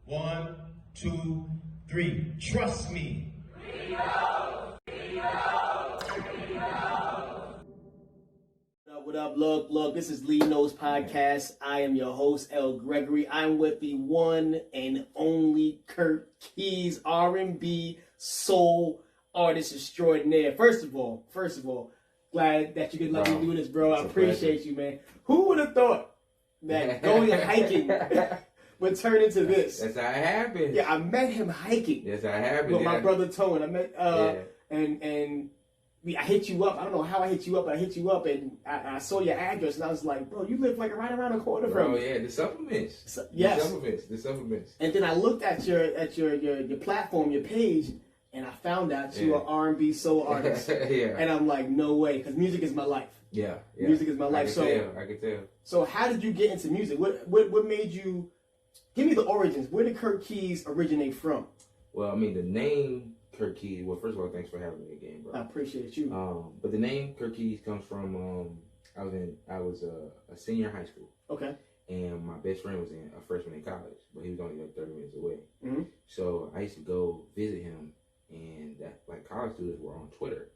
1, 2, 3. Trust me. What up, look, this is Lee Knows Podcast. I am your host, L. Gregory. I'm with the one and only Curt Keyz, R&B soul artist extraordinaire. First of all, glad that you could let me do this, bro. I appreciate you, man. Who would have thought that going hiking would turn into this? That's how it happened. Yeah, I met him hiking. That's how it happened. With my brother Tone. I met, and I hit you up. I don't know how I hit you up, but I hit you up, and I saw your address, and I was like, bro, you live like right around the corner from me. Oh yeah, the supplements. Yes. The supplements. And then I looked at your platform, your page, and I found out you are R&B soul artist. Yeah. And I'm like, no way, because music is my life. Yeah. Music is my life. I can tell. So how did you get into music? What made you? Give me the origins. Where did Curt Keyz originate from? Well, I mean, the name Curt Keyz. Well, first of all, thanks for having me again, bro. I appreciate you. But the name Curt Keyz comes from I was a senior in high school. Okay. And my best friend was a freshman in college, but he was only like 30 minutes away. Mm-hmm. So I used to go visit him, and like college students were on Twitter.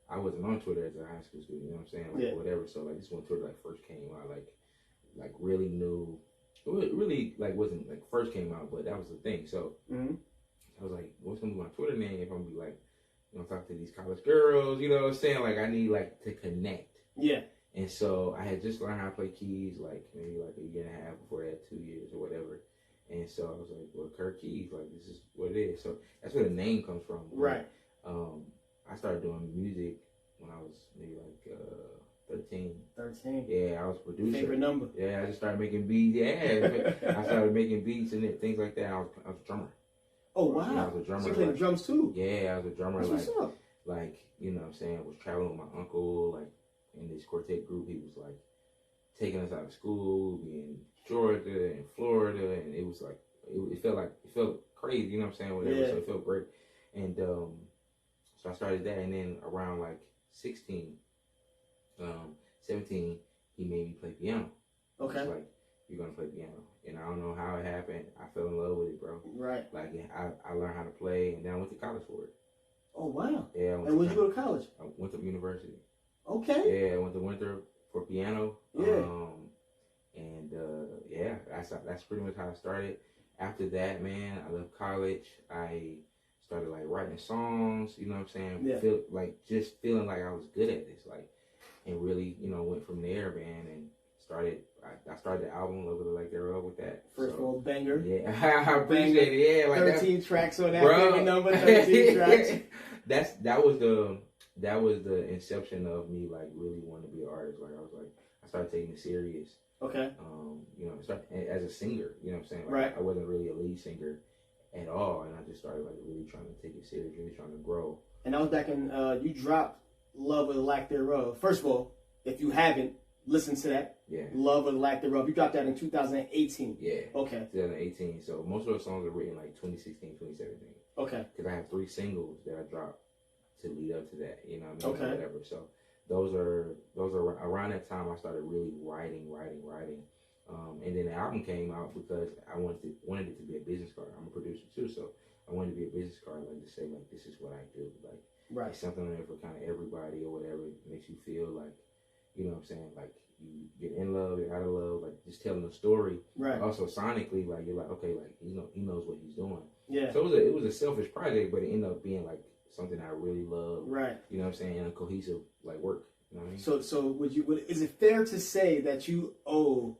I wasn't on Twitter as a high school student, you know what I'm saying? Like whatever. So like this when Twitter like first came out, like really new. It really like wasn't like first came out, but that was the thing. So I was like, what's gonna be my Twitter name if I'm gonna be like, you know, talk to these college girls, you know what I'm saying? Like I need like to connect. Yeah. And so I had just learned how to play keys like maybe like a year and a half before that, 2 years or whatever. And so I was like, well, Curt Keyz, like this is what it is. So that's where the name comes from. Right. I started doing music when I was maybe like 13. 13. Yeah, I was a producer. Favorite number. Yeah, I just started making beats. Yeah, I started making beats and things like that. I was a drummer. Oh wow! Yeah, I was a drummer. So you played drums too? Yeah, I was a drummer. That's what's up. Like you know what I'm saying, I was traveling with my uncle, like in this quartet group. He was like taking us out of school, we in Georgia and Florida, and it was like it felt crazy, you know what I'm saying, whatever. Yeah. So it felt great. And so I started that, and then around like 16, 17, he made me play piano. Okay. He's like, you're gonna play piano, and I don't know how it happened. I fell in love with it, bro. Right. Like I learned how to play, and then I went to college for it. Oh wow. Yeah. And where'd you go to college? I went to university. Okay. Yeah, I went to Winter for piano. Yeah. That's pretty much how I started. After that, man, I left college. I started like writing songs. You know what I'm saying? Yeah. Just feeling like I was good at this, like, and really, you know, went from there, man, and started. I started the album "Love With It Like Thereof" with that. First of all, banger. Yeah, I appreciate it. Yeah, like 13 tracks on that baby number. 13 tracks. That was the inception of me like really wanting to be an artist. Like I started taking it serious. Okay. You know, as a singer. You know what I'm saying? Like, right. I wasn't really a lead singer at all, and I just started like really trying to take it serious, really trying to grow. And that was back in you dropped "Love With a Lack Thereof." First of all, if you haven't, listen to that. Yeah. "Love With a Lack Thereof." You dropped that in 2018. Yeah. Okay. 2018. So most of those songs are written like 2016, 2017. Okay. Because I have 3 singles that I dropped to lead up to that. You know what I mean? Okay. Whatever. So those are around that time I started really writing. And then the album came out because I wanted it to be a business card. I'm a producer too, so I wanted to be a business card, like to say like this is what I do, like right. It's something there for kind of everybody or whatever. It makes you feel like, you know what I'm saying, like you're in love, you're out of love, like just telling a story. Right. Also sonically, like you're like, okay, like he knows what he's doing. Yeah. So it was a selfish project, but it ended up being like something I really love. Right. You know what I'm saying, and a cohesive like work. You know what I mean? So is it fair to say that you owe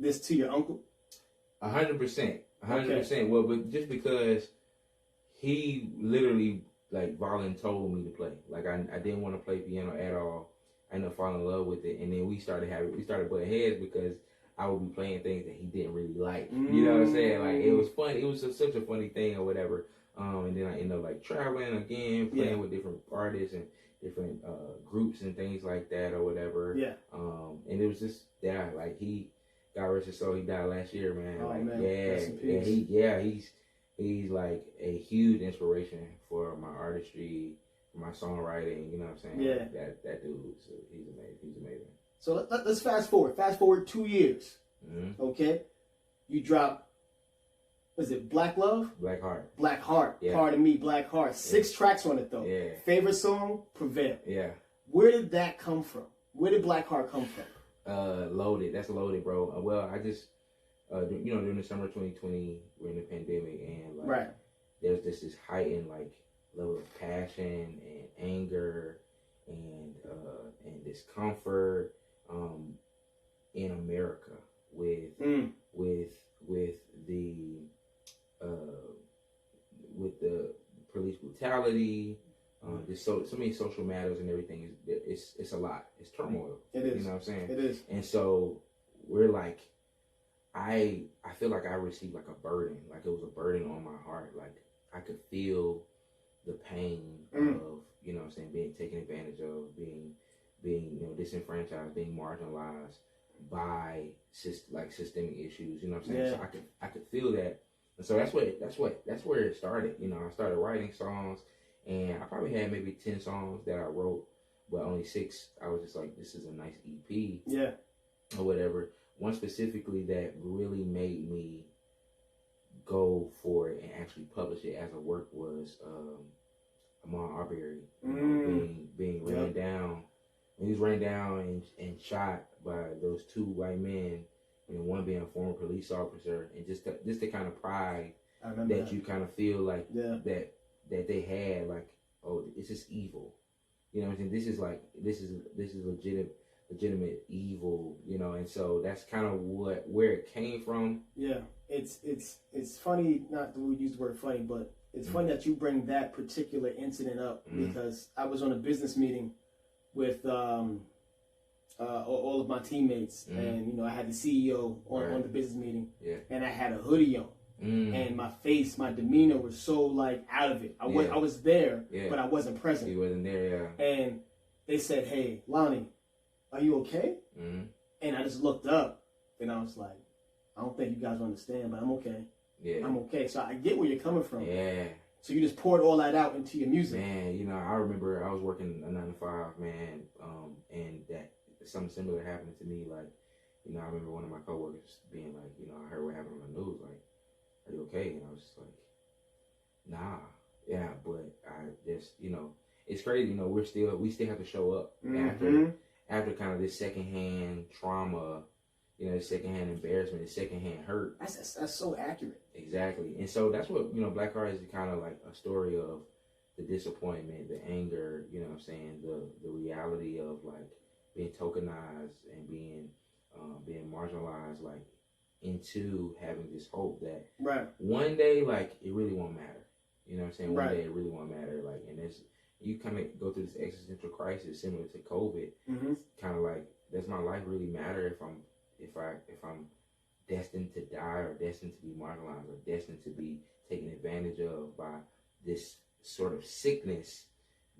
this to your uncle? 100%. 100%. Well, but just because he literally like voluntold me to play. Like I didn't want to play piano at all. I ended up falling in love with it, and then we started butting heads because I would be playing things that he didn't really like. You know what I'm saying? Like it was fun. It was such a funny thing or whatever. And then I ended up like traveling again, playing with different artists and different groups and things like that or whatever. Yeah. And it was just like he, God rest his soul, he died last year, man. Oh like, man, he's like a huge inspiration for my artistry, for my songwriting. You know what I'm saying? Yeah. Like, that dude, he's amazing. He's amazing. So let's fast forward. Fast forward 2 years. Mm-hmm. Okay, you drop Was it Black Love? Black Heart. Black Heart. Yeah. Pardon me, Black Heart. 6 tracks on it though. Yeah. Favorite song? Prevail. Yeah. Where did that come from? Where did Black Heart come from? Loaded. That's loaded, bro. Well, I just, during the summer of 2020, we're in the pandemic, and like, Right. there's this heightened like level of passion and anger and discomfort in America with the police brutality. There's so many social matters and everything. It's a lot. It's turmoil. It is. You know what I'm saying? It is. And so we're like, I feel like I received like a burden. Like it was a burden on my heart. Like I could feel the pain of, you know what I'm saying, being taken advantage of, being disenfranchised, being marginalized by systemic issues. You know what I'm saying? Yeah. So I could feel that. And so that's where it started. You know, I started writing songs. And I probably had maybe 10 songs that I wrote, but only 6. I was just like, this is a nice EP. Yeah. Or whatever. One specifically that really made me go for it and actually publish it as a work was Ahmaud Arbery being ran down. He was ran down and shot by those 2 white men, one being a former police officer, and just the kind of pride that you kind of feel like that they had, like, oh, it's just evil. You know what I'm saying? This is legitimate evil, and so that's kind of where it came from. Yeah. It's funny, not to use the word funny, but it's funny that you bring that particular incident up because I was on a business meeting with all of my teammates, and I had the CEO on the business meeting, and I had a hoodie on. And my face, my demeanor was so like out of it. I was there, but I wasn't present. You wasn't there, yeah. And they said, "Hey, Lonnie, are you okay?" And I just looked up, and I was like, "I don't think you guys understand, but I'm okay. Yeah, I'm okay." So I get where you're coming from. Yeah. So you just poured all that out into your music. Man, I remember I was working a 9-to-5, man, and that something similar happened to me. Like, I remember one of my coworkers being like, I heard what happened on the news, like, are you okay? And I was just like, nah. Yeah, but I just, it's crazy, we still have to show up after kind of this secondhand trauma, secondhand embarrassment, the secondhand hurt. That's so accurate. Exactly. And so that's what, Black Heart is kind of like a story of the disappointment, the anger, what I'm saying, the reality of like being tokenized and being marginalized, like, into having this hope that one day, like, it really won't matter. You know what I'm saying? One day it really won't matter. Like, and you kind of go through this existential crisis similar to COVID. Kind of like, does my life really matter if I'm destined to die or destined to be marginalized or destined to be taken advantage of by this sort of sickness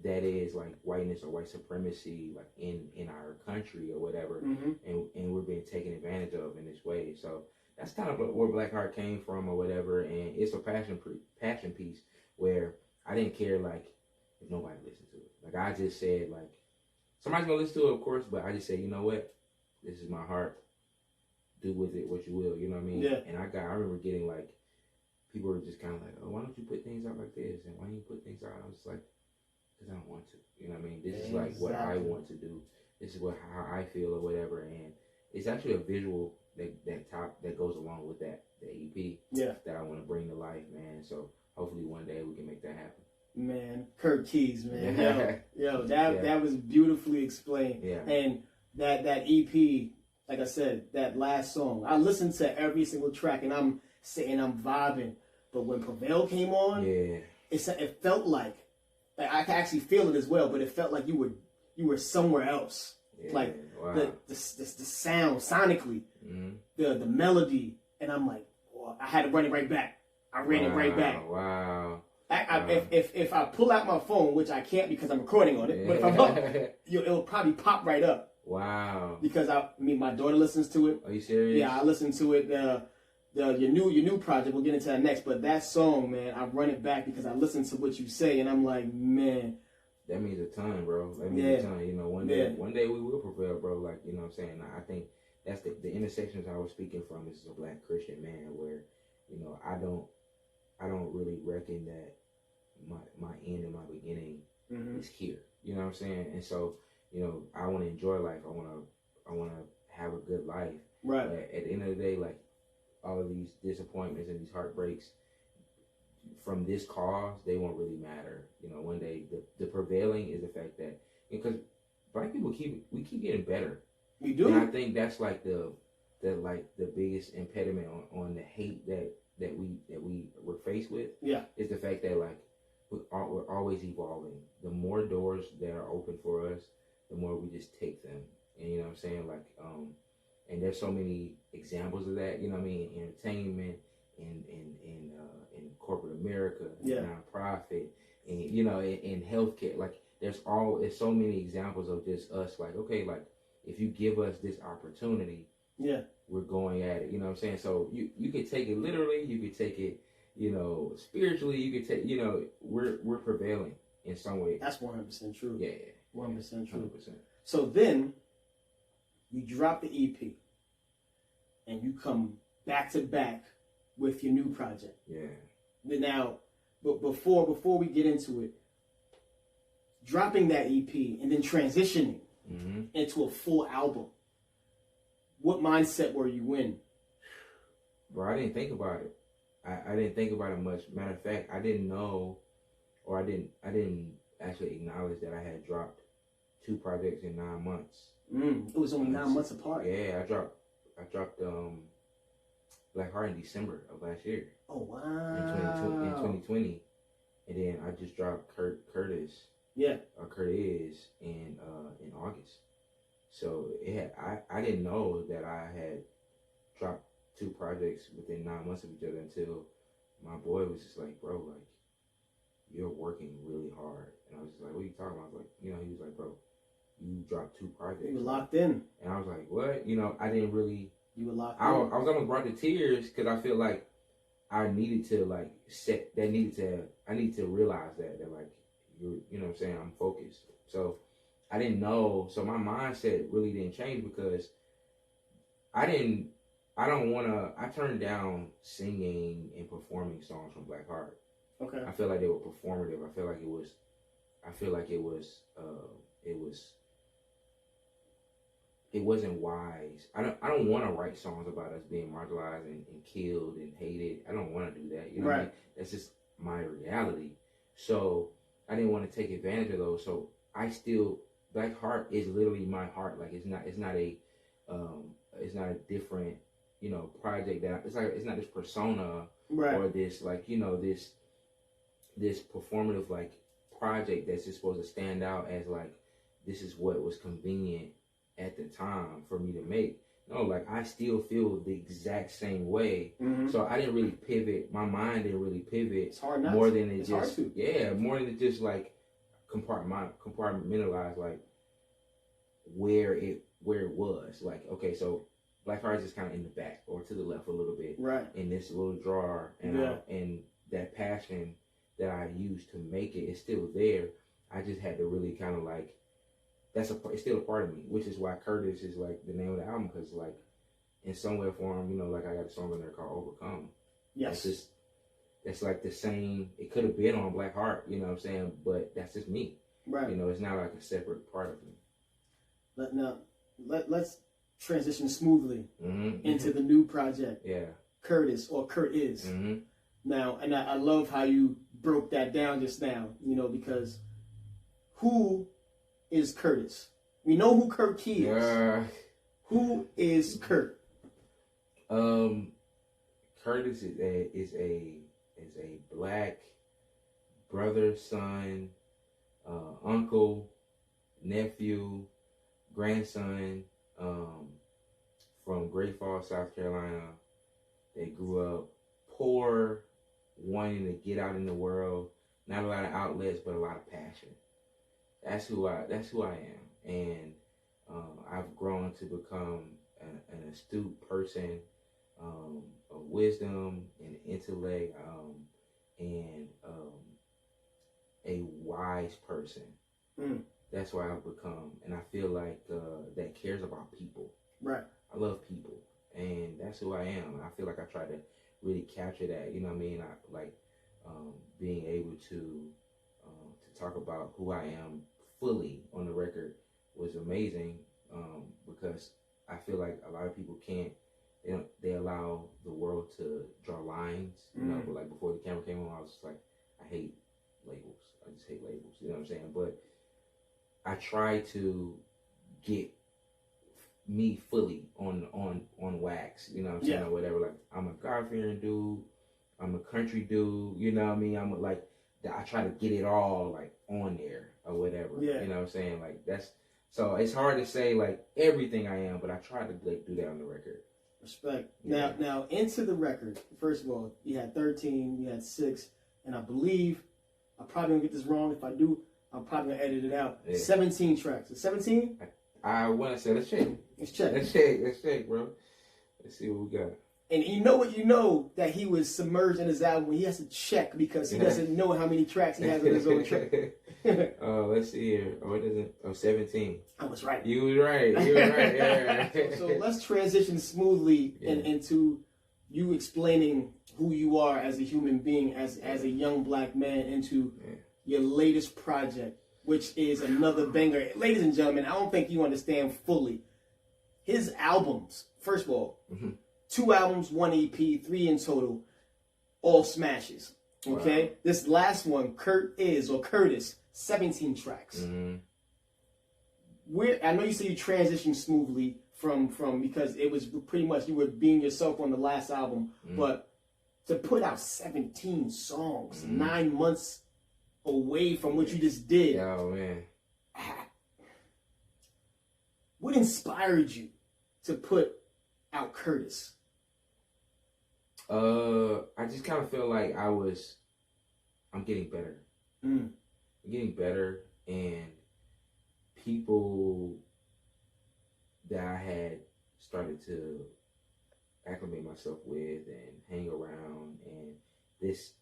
that is like whiteness or white supremacy, like in our country or whatever, and we're being taken advantage of in this way. So that's kind of where Black Heart came from or whatever, and it's a passion piece where I didn't care like if nobody listened to it. Like I just said, like, somebody's gonna listen to it, of course, but I just said, you know what, this is my heart. Do with it what you will. You know what I mean? Yeah. And I remember getting like, people were just kind of like, oh, why don't you put things out like this, and why don't you put things out? I was like, because I don't want to. You know what I mean? This is like what I want to do. This is how I feel or whatever. And it's actually a visual that goes along with the EP. Yeah. That I want to bring to life, man. So hopefully one day we can make that happen. Man, Curt Keyz, man. That was beautifully explained. Yeah. And that EP, like I said, that last song, I listened to every single track and I'm saying I'm vibing. But when Prevail came on, it felt like I can actually feel it as well, but it felt like you were somewhere else. Yeah, like the sound sonically, the melody, and I'm like, well, I had to run it right back. I ran it right back. Wow. If I pull out my phone, which I can't because I'm recording on it, but if I look, it'll probably pop right up. Wow. Because my daughter listens to it. Are you serious? Yeah, I listen to it. Your new project, we'll get into that next, but that song, man, I run it back because I listen to what you say, and I'm like, man, that means a ton, bro. That means a ton. One day we will prevail, bro. Like, you know what I'm saying? I think that's the intersections I was speaking from. This is a Black Christian man where, I don't really reckon that my end and my beginning is here. You know what I'm saying? And so, you know, I want to enjoy life. I want to have a good life. Right. But at the end of the day, like, all of these disappointments and these heartbreaks from this cause, they won't really matter. You know, one day the prevailing is the fact that, because black people keep getting better. We do. And I think that's like the biggest impediment on the hate that we're faced with. Yeah. Is the fact that, like, we're always evolving. The more doors that are open for us, the more we just take them. And you know what I'm saying? Like, and there's so many examples of that, you know what I mean, in entertainment, in corporate America, yeah, nonprofit, and you know, in healthcare. Like, there's so many examples of just us, like, okay, like, if you give us this opportunity, yeah, we're going at it. You know what I'm saying? So you could take it literally, you could take it, you know, spiritually, you could take, you know, we're prevailing in some way. That's 100% true. Yeah, 100% true. 100%. So then you drop the EP and you come back to back with your new project. Yeah. Now, but before we get into it, dropping that EP and then transitioning into a full album, what mindset were you in? Bro, I didn't think about it. I didn't think about it much. Matter of fact, I didn't know, or I didn't actually acknowledge that I had dropped 2 projects in 9 months. It was only 9 months apart. Yeah, I dropped Black Heart in December of last year. Oh wow! In 2020, and then I just dropped Curt Keyz. Yeah. Curt Keyz in August. So I didn't know that I had dropped 2 projects within 9 months of each other until my boy was just like, bro, like, you're working really hard. And I was just like, what are you talking about? I was like, you know, he was like, bro, you dropped 2 projects. You were locked in. And I was like, what? You know, I didn't really. You were locked in. I was almost brought to tears because I feel like I needed to, like, I need to realize that like, you know what I'm saying, I'm focused. So I didn't know. So my mindset really didn't change because I turned down singing and performing songs from Black Heart. Okay. I feel like they were performative. I feel like it wasn't wise. I don't want to write songs about us being marginalized and killed and hated. I don't want to do that. You know what I mean? That's just my reality. So I didn't want to take advantage of those. So Black Heart is literally my heart. Like, it's not a different, you know, project that it's not this persona or this, like, you know, this performative, like, project that's just supposed to stand out as, like, this is what was convenient at the time for me to make. No, like, I still feel the exact same way. So I didn't really pivot. My mind didn't really pivot. It's hard not more to. than it it's just, hard to. yeah, more than it just, like, compartmentalize, like, where it was. Like, okay, so Black Heart is just kind of in the back or to the left a little bit, right, in this little drawer, and and that passion that I used to make it is still there. I just had to really kind of, like, it's still a part of me, which is why Curtis is, like, the name of the album, because, like, in some way or form, you know, like, I got a song in there called Overcome. Yes. That's like the same. It could have been on Black Heart, you know what I'm saying, but that's just me. Right. You know, it's not like a separate part of me. Let's transition smoothly into the new project. Yeah. Curt Keyz. Now, and I love how you broke that down just now, you know, because who is Curtis? We know who Curt Keyz is. Who is Curt? Curtis is a black brother, son, uncle, nephew, grandson, from Great Falls, South Carolina. They grew up poor, wanting to get out in the world. Not a lot of outlets, but a lot of passion. That's who I am, and I've grown to become an astute person, of wisdom and intellect, and a wise person. That's what I've become, and I feel like that cares about people. Right. I love people, and that's who I am. I feel like I try to really capture that. You know what I mean? I like being able to talk about who I am fully on the record was amazing, because I feel like a lot of people can't. They allow the world to draw lines, you know. But like before the camera came on, I was just like, I hate labels. I just hate labels. You know what I'm saying? But I try to get me fully on wax. You know what I'm saying? Or whatever. Like I'm a God-fearing dude. I'm a country dude. You know what I mean? I try to get it all like on there or whatever. Yeah. You know what I'm saying? Like that's. So it's hard to say like everything I am, but I try to like do that on the record. Respect. Yeah. Now into the record. First of all, you had 13, you had 6, and I believe I'm probably gonna get this wrong. If I do, I'm probably gonna edit it out. Yeah. 17 tracks. Is 17? I want to say let's check. Let's check. Let's check, bro. Let's see what we got. And you know that he was submerged in his album. He has to check because he doesn't know how many tracks he has on his own track. Let's see here. Oh, it doesn't. Oh, 17. I was right. You was right. Yeah. So let's transition smoothly into you explaining who you are as a human being, as a young black man, into your latest project, which is another banger. Ladies and gentlemen, I don't think you understand fully. His albums, first of all, 2 albums, 1 EP, 3 in total, all smashes. Okay? Wow. This last one, Curt Keyz, 17 tracks. I know you say you transitioned smoothly from because it was pretty much you were being yourself on the last album, but to put out 17 songs, 9 months away from what you just did. Oh man. What inspired you to put out Curtis? I just kind of feel like I'm getting better. I'm getting better, and people that I had started to acclimate myself with and hang around, and this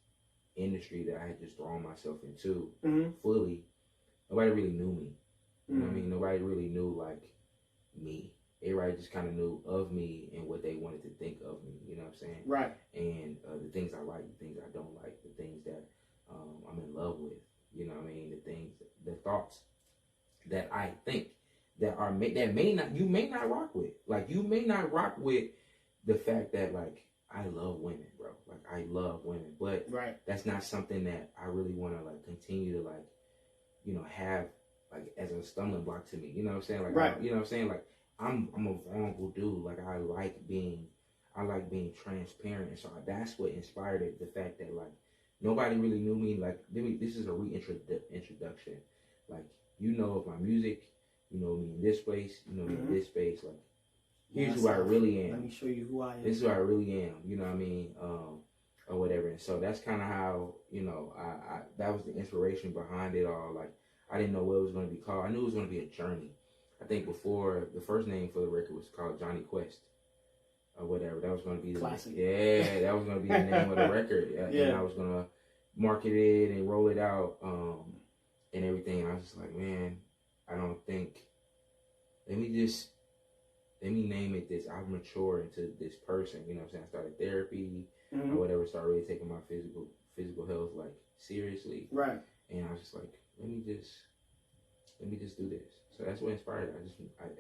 industry that I had just thrown myself into fully, nobody really knew me. You know what I mean? Nobody really knew like me. Everybody just kind of knew of me and what they wanted to think of me. You know what I'm saying? Right. And the things I like, the things I don't like, the things that I'm in love with. You know what I mean? The thoughts that I think you may not rock with. Like you may not rock with the fact that like I love women, bro. Like I love women, but that's not something that I really want to like continue to like, you know, have like as a stumbling block to me. You know what I'm saying? Like you know what I'm saying? Like I'm a vulnerable dude. Like I like being transparent, and so that's what inspired it. The fact that like nobody really knew me. Like this is a reintroduction. Like you know of my music, you know me in this place, you know me in this space. Like here's who I really am. Let me show you who I am. This is who I really am. You know what I mean? Or whatever. And so that's kind of how, you know, I that was the inspiration behind it all. Like I didn't know what it was going to be called. I knew it was going to be a journey. I think before the first name for the record was called Johnny Quest or whatever. That was going to be classic. That was going to be the name of the record. And I was going to market it and roll it out and everything. And I was just like, man, I don't think. Let me name it this. I've matured into this person. You know what I'm saying? I started therapy or whatever. Started really taking my physical health like seriously. Right. And I was just like, let me just do this. So that's what inspired it.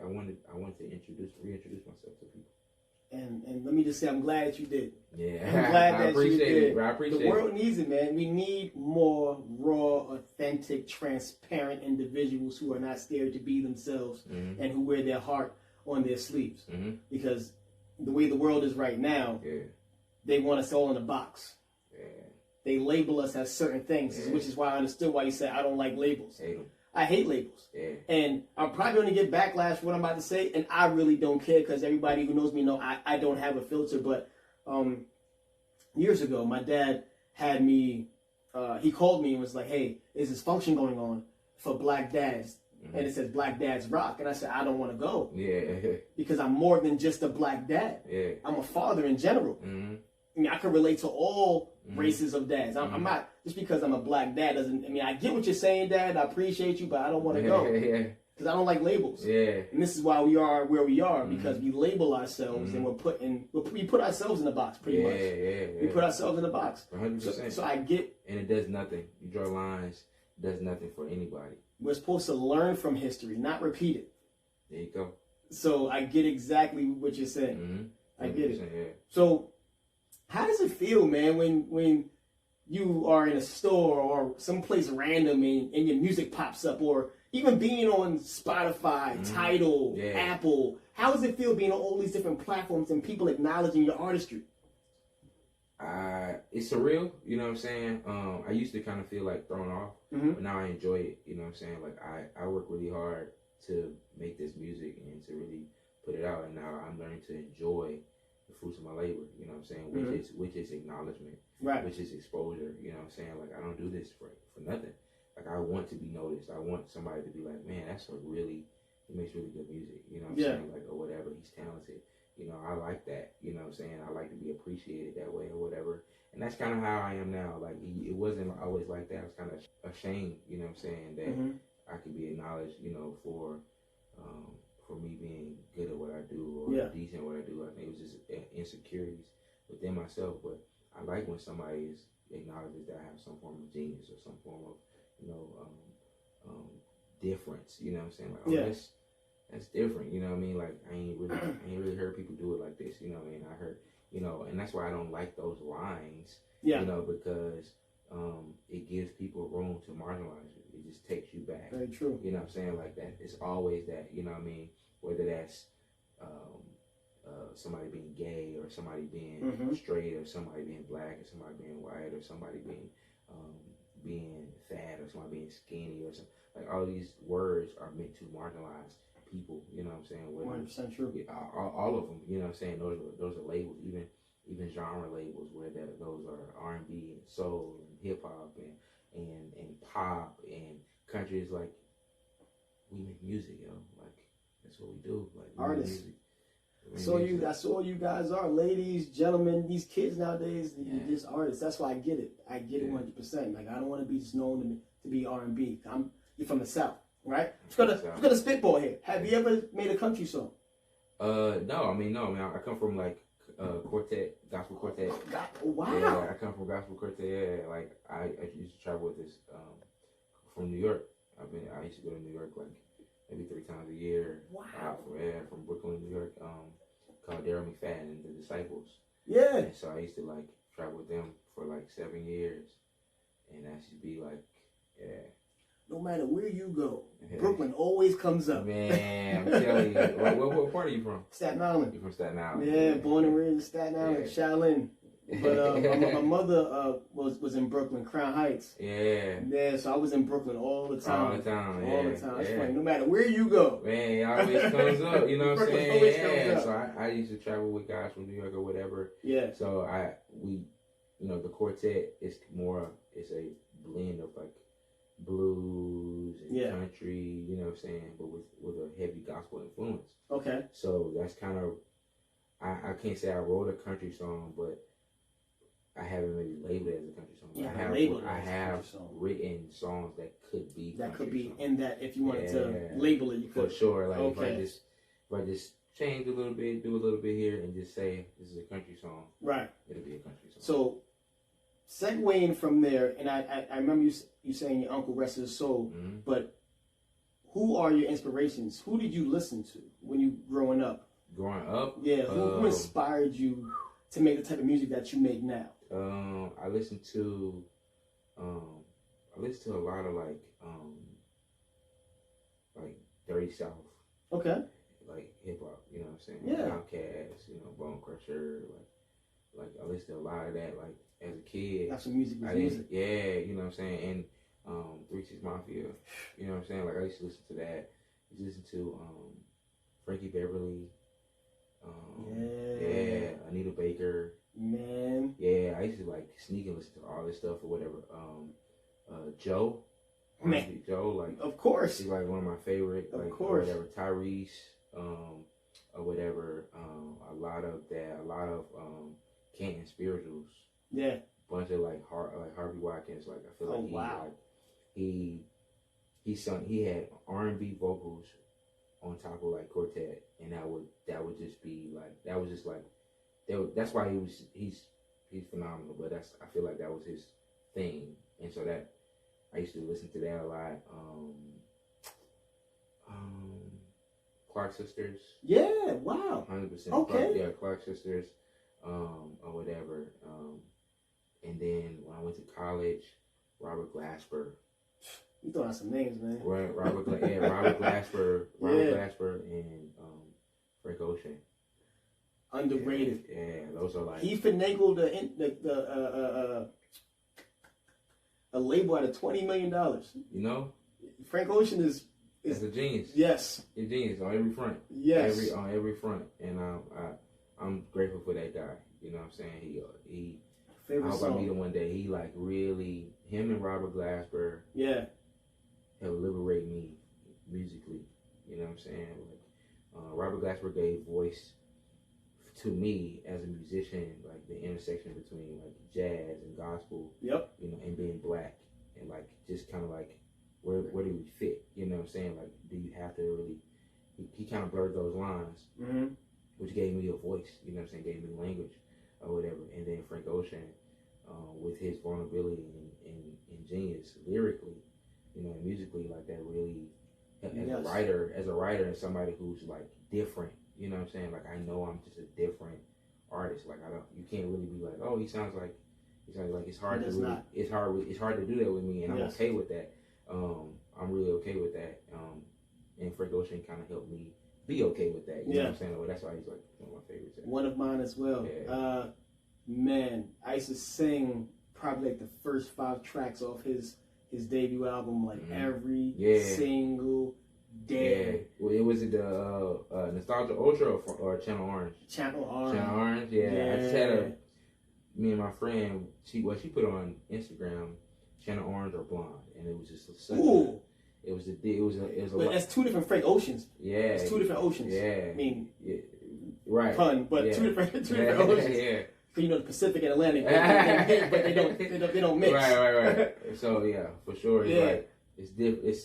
I wanted to reintroduce myself to people. And let me just say, I'm glad that you did. Yeah, I'm glad I that appreciate you did. it, bro. I appreciate it. The world needs it, man. We need more raw, authentic, transparent individuals who are not scared to be themselves and who wear their heart on their sleeves. Because the way the world is right now, they want us all in a box. They label us as certain things, which is why I understood why you said I don't like labels. I hate labels. And I'm probably going to get backlash for what I'm about to say, and I really don't care because everybody who knows me know I don't have a filter. But years ago, my dad had me, he called me and was like, hey, there's this function going on for black dads. And it says Black Dads Rock. And I said, I don't want to go. Because I'm more than just a black dad. I'm a father in general. I mean, I can relate to all races of dads. I'm not, just because I'm a black dad doesn't, I mean, I get what you're saying, Dad. I appreciate you, but I don't want to go. because I don't like labels. Yeah. And this is why we are where we are, because we label ourselves and we put ourselves in a box pretty much. Yeah. We put ourselves in a box. 100%. So I get. And it does nothing. You draw lines, it does nothing for anybody. We're supposed to learn from history, not repeat it. There you go. So I get exactly what you're saying. I get it. Yeah. So how does it feel, man, when you are in a store or someplace random and your music pops up, or even being on Spotify, Tidal, Apple? How does it feel being on all these different platforms and people acknowledging your artistry? It's surreal, you know what I'm saying? I used to kind of feel like thrown off, but now I enjoy it, you know what I'm saying? Like I work really hard to make this music and to really put it out, and now I'm learning to enjoy the fruits of my labor, you know what I'm saying? Which is acknowledgement, right? Which is exposure, you know what I'm saying? Like I don't do this for nothing. Like I want to be noticed. I want somebody to be like, man, he makes really good music, you know what I'm saying? Like, or whatever, he's talented. You know, I like that, you know what I'm saying? I like to be appreciated that way or whatever. And that's kind of how I am now. Like, it wasn't always like that. I was kind of ashamed, you know what I'm saying, that I could be acknowledged, you know, for me being good at what I do or decent at what I do. I think it was just insecurities within myself. But I like when somebody acknowledges that I have some form of genius or some form of, you know, difference, you know what I'm saying? Like, oh, that's different, you know what I mean? Like, I ain't really heard people do it like this, you know what I mean? I heard, you know, and that's why I don't like those lines, you know, because it gives people room to marginalize you. It just takes you back. Very true. You know what I'm saying? Like that, it's always that, you know what I mean? Whether that's somebody being gay or somebody being straight or somebody being black or somebody being white or somebody being fat or somebody being skinny or something. Like, all these words are meant to marginalize people, you know what I'm saying? 100% true. All of them, you know what I'm saying? Those are labels, even genre labels, where those are R&B and soul and hip hop and pop and country. Is like, we make music, yo. Like, that's what we do. Like, artists. That's all you guys are, ladies, gentlemen. These kids nowadays, you're just artists. That's why I get it. I get it 100%. Like, I don't want to be just known to be R&B. You're from the South, right? We're gonna spitball here. Have you ever made a country song? No. I mean, I come from like gospel quartet. Wow. Yeah, I come from gospel quartet. Yeah, like I used to travel with this from New York. I used to go to New York like maybe 3 times a year. Wow. From Brooklyn, New York. Called Daryl McFadden and the Disciples. Yeah. And so I used to like travel with them for like 7 years, and that should be like, no matter where you go, Brooklyn always comes up. Man, I'm telling you. What part are you from? Staten Island. You from Staten Island? Yeah, born and raised in Staten Island, Shaolin. But my mother was in Brooklyn, Crown Heights. Yeah, so I was in Brooklyn all the time. All the time. It's funny. No matter where you go. Man, it always comes up, you know what I'm saying? Always comes up. So I used to travel with guys from New York or whatever. Yeah. So we, you know, the quartet is it's a blend of like blues and country, you know what I'm saying, but with a heavy gospel influence. Okay. So that's kind of, I can't say I wrote a country song, but I haven't really labeled it as a country song. Yeah, I have written songs that could be that could be songs. In that, if you wanted to label it, you could. For sure. Like if I just change a little bit, do a little bit here, and just say this is a country song. Right. It'll be a country song. So, segueing from there, and I remember you saying your uncle rested his soul, but who are your inspirations? Who did you listen to when you growing up? Growing up? Yeah. Who inspired you to make the type of music that you make now? I listen to a lot of like Dirty South. Okay. Like hip hop, you know what I'm saying? Yeah. Outkast, you know, Bone Crusher, like I listen to a lot of that, like as a kid. That's some music. Music. Yeah, you know what I'm saying? And 3 6 Mafia, you know what I'm saying? Like I used to listen to that. I used to listen to Frankie Beverly. Anita Baker. Man. Yeah, I used to like sneak and listen to all this stuff or whatever. Joe. Man. Joe, like, of course. He's like one of my favorite. Of like, course. Or whatever. Tyrese, or whatever. A lot of that. A lot of Canton spirituals. Yeah. Bunch of like Harvey Watkins. Like I feel like he he had R&B vocals on top of like quartet, and that would just be like that's why he's phenomenal. But I feel like that was his thing, and so that I used to listen to that a lot. Clark Sisters. Yeah, wow. 100%. Okay. Clark Sisters, or whatever. And then when I went to college, Robert Glasper. You throwing out some names, man. Robert Glasper, and Frank Ocean. Underrated. Yeah, those are like. He finagled a label out of $20 million. You know, Frank Ocean is a genius. Yes, he's a genius on every front. Yes, on every front, and I'm grateful for that guy. You know what I'm saying? He. Favorite I hope song. I meet him one day. He like really him and Robert Glasper. Yeah. Have liberated me musically. You know what I'm saying? Like Robert Glasper gave voice to me as a musician, like the intersection between like jazz and gospel. Yep. You know, and being black, and like just kind of like where do we fit? You know what I'm saying? Like, do you have to really? He kind of blurred those lines, which gave me a voice. You know what I'm saying? Gave me language or whatever. And then Frank Ocean, with his vulnerability and genius lyrically, you know, musically, like that really, as a writer and somebody who's like different, you know what I'm saying? Like, I know I'm just a different artist. Like, you can't really be like, oh, he sounds like it's hard to really, it's hard to do that with me, and I'm okay with that. I'm really okay with that. And Frank Ocean kind of helped me be okay with that. You know what I'm saying? Well, that's why he's like one of my favorites. One of mine as well. Yeah. Man, I used to sing probably like the first 5 tracks off his debut album, like every single day. Yeah. Well, it was the Nostalgia Ultra or Channel Orange. Channel Orange. Channel Orange. Yeah. I just had me and my friend. She put on Instagram, Channel Orange or Blonde, and it was just such a. It was a. But that's 2 different Frank Oceans. Yeah. It's 2 different oceans. Yeah. I mean, right. Pun, but 2 different oceans. Yeah. You know, the Pacific and Atlantic, but they don't mix. Right. So yeah, for sure. It's like it's different.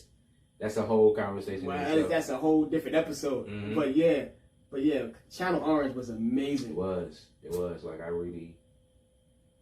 That's a whole conversation. Well, that's a whole different episode. Mm-hmm. But yeah, Channel Orange was amazing. It was like I really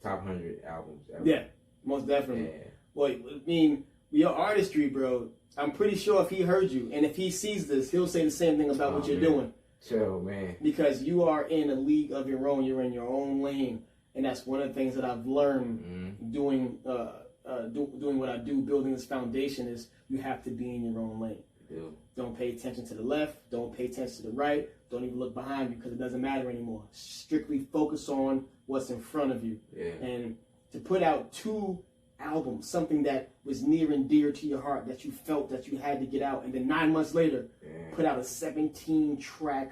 top 100 albums ever. Yeah, most definitely. Yeah. Well, I mean, your artistry, bro. I'm pretty sure if he heard you and if he sees this, he'll say the same thing about what you're doing. So, man. Because you are in a league of your own. You're in your own lane. And that's one of the things that I've learned doing what I do, building this foundation, is you have to be in your own lane. Yeah. Don't pay attention to the left. Don't pay attention to the right. Don't even look behind you, because it doesn't matter anymore. Strictly focus on what's in front of you. Yeah. And to put out 2 albums, something that was near and dear to your heart, that you felt that you had to get out, and then 9 months later, put out a 17-track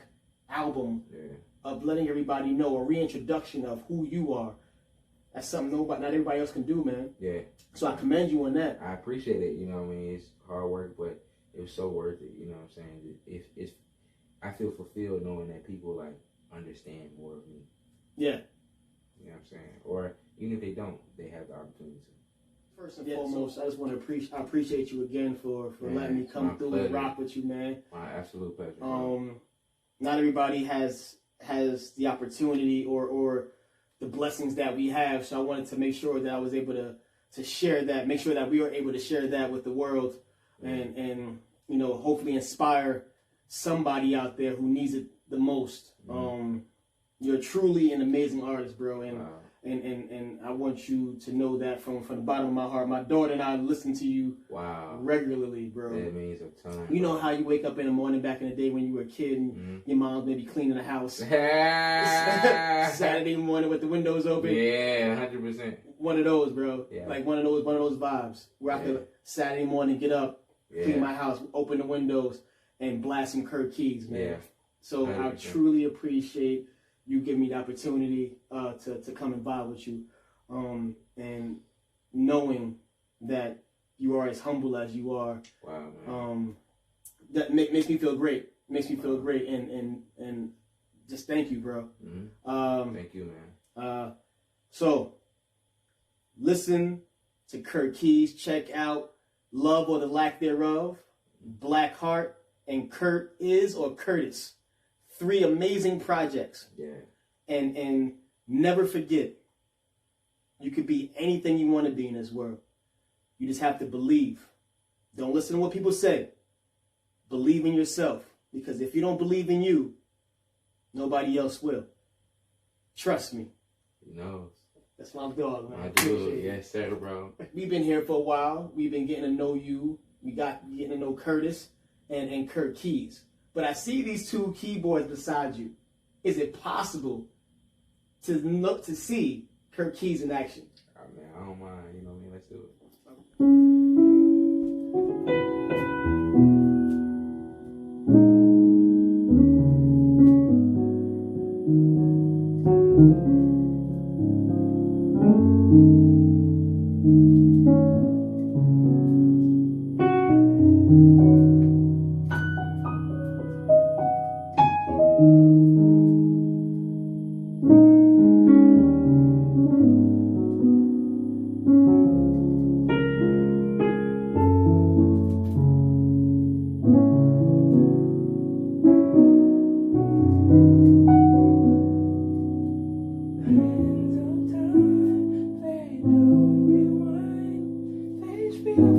album of letting everybody know, a reintroduction of who you are. That's something not everybody else can do, man. Yeah. So I commend you on that. I appreciate it. You know what I mean? It's hard work, but it was so worth it. You know what I'm saying? It's I feel fulfilled knowing that people like understand more of me. Yeah. You know what I'm saying? Or even if they don't, they have the opportunity to. First and foremost, I just want to appreciate you again for letting me come through and rock with you, man. My absolute pleasure. Not everybody has the opportunity or the blessings that we have, so I wanted to make sure that I was able to share that, make sure that we were able to share that with the world, and you know, hopefully inspire somebody out there who needs it the most. You're truly an amazing artist, bro, and I want you to know that from the bottom of my heart. My daughter and I listen to you regularly, bro. That means a ton. You know how you wake up in the morning back in the day when you were a kid and your mom's maybe cleaning the house. Saturday morning with the windows open. Yeah, 100%. One of those, bro. Yeah. Like one of those vibes. Where I could Saturday morning get up, clean my house, open the windows, and blast some Curt Keyz, man. Yeah. So 100%. I truly appreciate you give me the opportunity to come and vibe with you, and knowing that you are as humble as you are. Wow, man. That makes me feel great. Makes me feel great, and just thank you, bro. Thank you, man. So listen to Curt Keyz. Check out Love or the Lack Thereof, Blackheart, and Curt Is or Curtis. 3 amazing projects. Yeah. And never forget, you could be anything you want to be in this world. You just have to believe. Don't listen to what people say. Believe in yourself. Because if you don't believe in you, nobody else will. Trust me. He knows. That's my dog, man. I do. Yes, sir, bro. We've been here for a while. We've been getting to know you. We got getting to know Curtis and Curt Keyz. But I see these 2 keyboards beside you. Is it possible to see Curt Keyz in action? Oh, man, I don't mind. You know what I mean? Let's do it. Hands on time, they don't rewind. They feel